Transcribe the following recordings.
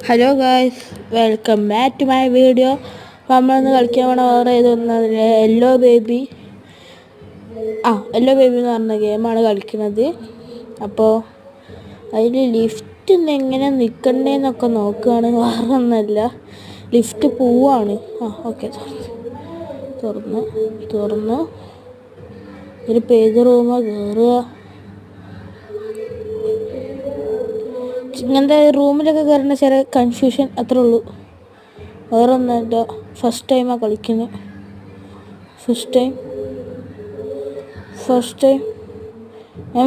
Hello guys, welcome back to my video. അപ്പോൾ നമ്മളിന്ന് കളിക്കാൻ വേണം വേറെ ഇതൊന്നും യെല്ലോ ബേബി എന്ന് പറഞ്ഞ ഗെയിമാണ് കളിക്കുന്നത്. അപ്പോൾ അതിൽ ലിഫ്റ്റ് എങ്ങനെ നിൽക്കണ്ടേന്നൊക്കെ നോക്കുകയാണ്. വേറെ ഒന്നല്ല, ലിഫ്റ്റ് പോവാണ്. ഓക്കെ, തുറന്ന് ഒരു പേജ് റൂമാണ് കയറുക. ഇങ്ങനത്തെ റൂമിലൊക്കെ കയറുന്ന ചെറിയ കൺഫ്യൂഷൻ അത്രേ ഉള്ളൂ, വേറെ ഒന്നുമില്ല. ഫസ്റ്റ് ടൈമാണ് കളിക്കുന്നത്. ഫസ്റ്റ് ടൈം ഞാൻ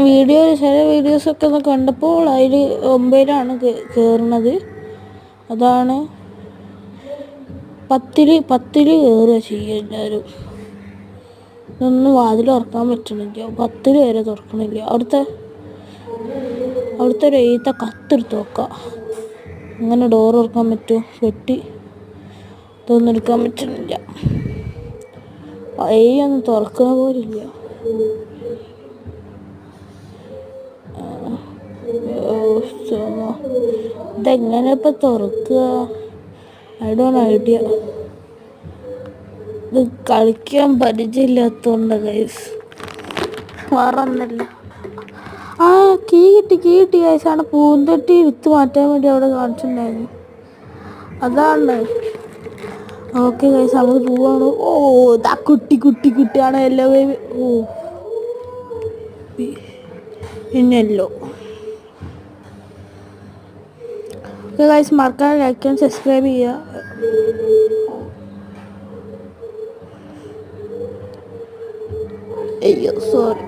ചില വീഡിയോസൊക്കെ ഒന്ന് കണ്ടപ്പോൾ അതിൽ 9 കയറുന്നത്. അതാണ് 10 കയറുക ചെയ്യുക എല്ലാവരും. ഇതൊന്നും വാതിൽ തുറക്കാൻ പറ്റണില്ല, 10 വരെ തുറക്കണില്ല. അവിടുത്തെ ഒരു എഴുത്ത കത്തെടുത്ത് നോക്കാം. അങ്ങനെ ഡോർ തുറക്കാൻ പറ്റുമോ? ഇതൊന്നും എടുക്കാൻ പറ്റുന്നില്ല. ഒന്നും തുറക്കുന്ന പോലില്ല. ഇതെങ്ങനെ ഇപ്പം തുറക്കുക? I don't idea. ഇത് കളിക്കാൻ പരിചയമില്ലാത്തതുകൊണ്ട് ഗൈസ്, വേറെ ഒന്നല്ല. കീ കിട്ടി ഗൈസ്. ആണ് പൂന്തട്ടി വിത്ത് മാറ്റാൻ വേണ്ടി അവിടെ കാണിച്ചിട്ടുണ്ടായിരുന്നു. അതാണ്. ഓക്കെ ഗൈസ്, നമ്മൾ പോവാണ്. ഇതാ കുട്ടിയാണ് എല്ലോ ബേബി. പിന്നെല്ലോ. ഓക്കെ ഗൈസ്, മറക്കാതെ ലൈക്ക് ആൻഡ് സബ്സ്ക്രൈബ് ചെയ്യുക. അയ്യോ സോറി.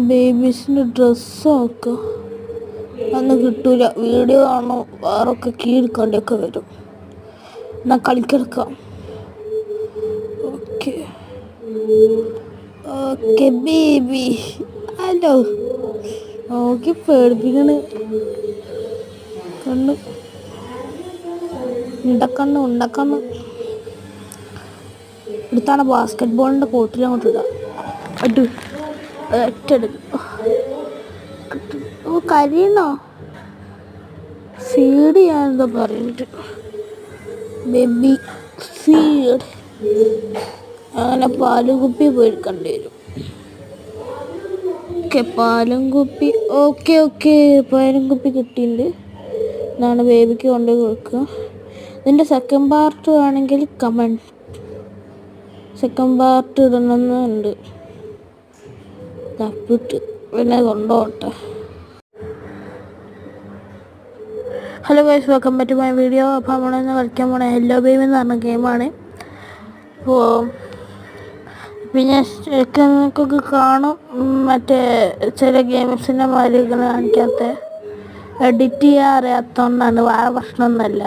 ബേബീസിൻ്റെ ഡ്രസ്സ് നോക്കുക, അന്ന് കിട്ടൂല. വീഡിയോ കാണോ വേറൊക്കെ കീ എടുക്കേണ്ടിയൊക്കെ വരും. എന്നാൽ കളിക്കെടുക്കാം. Okay baby. ഹലോ. ഓക്കെ, പേടിപ്പിക്കണ്. ഉണ്ടക്കണ്ണ് എടുത്താണ് ബാസ്കറ്റ് ബോളിൻ്റെ കോട്ടിൽ അങ്ങോട്ട് ഇടാം. കരിയണോ? ഫീഡ് ചെയ്യാനെന്തോ പറഞ്ഞിട്ട്, ബേബി ഫീഡ്. അങ്ങനെ പാലും കുപ്പി പോയി എടുക്കേണ്ടി വരും. പാലും കുപ്പി. ഓക്കെ പാലും കുപ്പി കിട്ടിയിട്ടുണ്ട്. ഇതാണ് ബേബിക്ക് കൊണ്ടുപോയി കൊടുക്കുക. ഇതിൻ്റെ സെക്കൻഡ് പാർട്ട് ആണെങ്കിൽ സെക്കൻഡ് പാർട്ട് ഇടണമെന്നുണ്ട്. തപ്പിട്ട് പിന്നെ കൊണ്ടുപോട്ടെ. Hello guys, welcome back to my video. അപ്പോൾ നമ്മളിന്ന് കളിക്കാൻ പോണ യെല്ലോ ബേബി എന്ന് പറഞ്ഞ ഗെയിമാണ്. അപ്പോൾ പിന്നെ നിങ്ങൾക്കൊക്കെ കാണും, മറ്റേ ചില ഗെയിംസിൻ്റെ മാതിരി കാണിക്കാത്ത, എഡിറ്റ് ചെയ്യാൻ അറിയാത്തതുകൊണ്ടാണ്, വേറെ പ്രശ്നമൊന്നുമല്ല.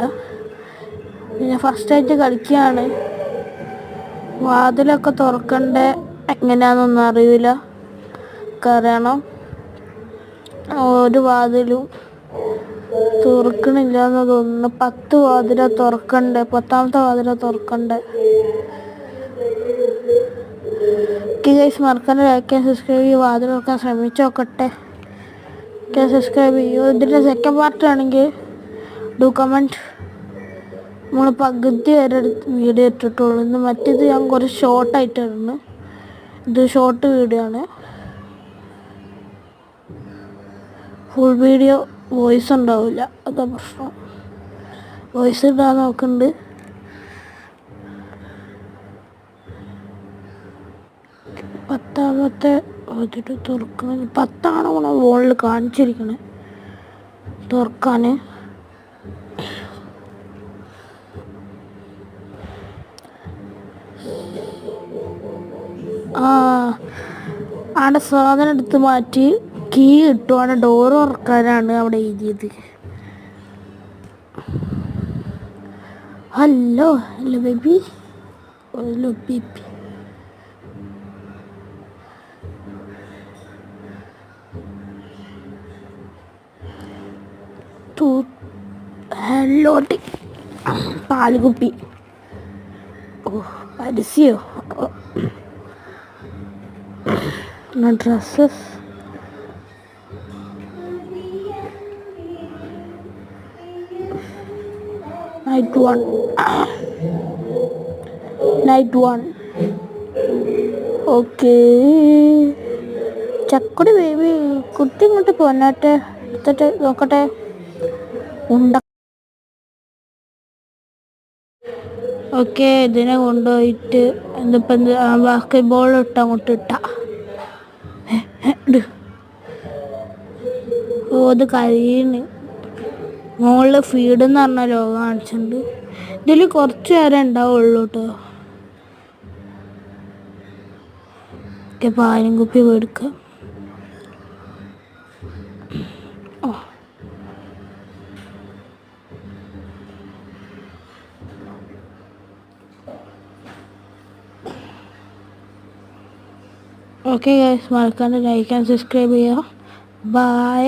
പിന്നെ ഫസ്റ്റായിട്ട് കളിക്കുകയാണ്. വാതിലൊക്കെ തുറക്കണ്ട എങ്ങനെയാണെന്നൊന്നും അറിയില്ല. അറിയണം. ഒരു വാതിലും തുറക്കണില്ല എന്ന് തോന്നുന്നു. 10 വാതില തുറക്കണ്ടേ, 10ാമത്തെ വാതില തുറക്കണ്ടേ. ഗൈസ്, മറക്കാതെ ലൈക്ക് ആൻഡ് സബ്സ്ക്രൈബ് ചെയ്യുക. വാതിൽ തുറക്കാൻ ശ്രമിച്ചു നോക്കട്ടെ. സബ്സ്ക്രൈബ് ചെയ്യുക. ഇതിൻ്റെ സെക്കൻഡ് പാർട്ട് ആണെങ്കിൽ ഡു കമൻറ്റ്. നമ്മൾ പകുതി വരെ വീഡിയോ ഇട്ടിട്ടുള്ളൂ. ഇന്ന് മറ്റേത് ഞാൻ കുറച്ച് ഷോർട്ടായിട്ടായിരുന്നു. ഇത് ഷോർട്ട് വീഡിയോ ആണ്. ഫുൾ വീഡിയോ വോയിസ് ഉണ്ടാവില്ല, അതാ പ്രശ്നം. വോയിസ് ഇടാൻ നോക്കുന്നുണ്ട്. പത്താമത്തെ അതിട്ട് തുറക്കണം. 10 ഫോണിൽ കാണിച്ചിരിക്കണേ തുറക്കാൻ. അവിടെ സാധനം എടുത്ത് മാറ്റി കീ കിട്ടുവാണ്. ഡോറ് തുറക്കാനാണ് അവിടെ എഴുതിയത്. Hello baby. ഹലോ പാലുകുപ്പി. പരസ്യോ ഡ്രസ്സസ് നൈറ്റ് വൺ. ഓക്കേ, ചക്കുടി ബേബി കുട്ടി ഇങ്ങോട്ട് പോന്നാട്ടെ, എടുത്തിട്ട് നോക്കട്ടെ. ഓക്കെ, ഇതിനെ കൊണ്ടുപോയിട്ട് എന്തിപ്പം ബാസ്കറ്റ് ബോൾ അങ്ങോട്ട് ഇട്ടാ. ഓ, അത് കഴിയുന്നു. മുകളിൽ ഫീഡ് എന്ന് പറഞ്ഞ ലോകം കാണിച്ചിട്ടുണ്ട്. ഇതിൽ കുറച്ച് നേരം ഉണ്ടാവുള്ളൂ കേട്ടോ. ഓക്കെ, പാലും കുപ്പി മേടിക്കാം. ഓക്കെ ഗൈസ്, മറക്കാണ്ട് ലൈക്ക് ആൻഡ് സബ്സ്ക്രൈബ് ചെയ്യുക. ബൈ.